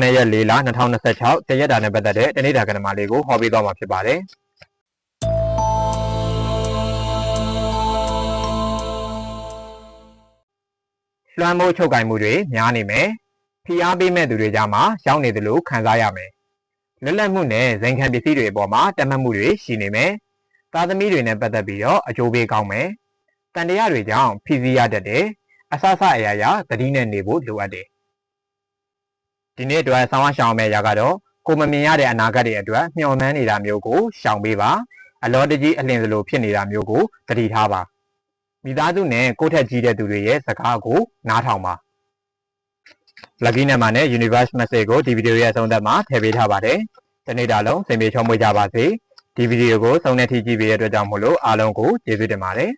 9ရက်4လ2026တရက်တာနဲ့ပတ်သက်တဲ့တနေ့တာကဏ္ဍလေးကိုဟောပေးသွားမှာဖြစ်ပါတယ်လွှမ်းမိုးချုပ်ကိုင်မှုတွေများနေမယ်ဖိအားပေးမဲ့သူတွေကြားမှာရောက်နေတယ်လို့ခံစားရမယ်လွတ်လပ်မှုနဲ့ဇိမ်ခံပစ္စည်းတွေအပေါ်မှာတတ်မှတ်မှုတွေရှိနေမယ်သားသမီးတွေနဲ့ပတ်သက်ပြီးတော့အကျိုးပေးကောင်းမယ်တန်တရားတွေကြောင့်ဖိစီးရတတ်တယ်အဆအရာရာသတိနဲ့နေဖို့လိုအပ်တယ်ဒီနေ့အတွက်ဆောင်းအရှောင်မဲ့ရာကတော့ကိုမမြင်ရတဲ့အနာဂတ်တွေအတွက်မျှော်မှန်းနေတာမျိုးကိုရှောင်ပေးပါအလောတကြီးအလင်းစလိုဖြစ်နေတာမျိုးကိုသတိထားပါမိသားစုနဲ့ကိုယ့်ထက်ကြီးတဲ့သူတွေရဲ့စကားကိုနားထောင်ပါ Lucky Number နဲ့ Universe Message ကိုဒီဗီဒီယိုရဲ့အဆုံးသတ်မှာထည့်ပေးထားပါတယ်ဒီနေ့တာလုံးစင်ပြေချောမွေ့ကြပါစေဒီဗီဒီယိုကိုဆုံးတဲ့ထိကြည့်ပေးတဲ့အတွက်ကြောင့်မို့လို့အားလုံးကိုကျေးဇူးတင်ပါတယ်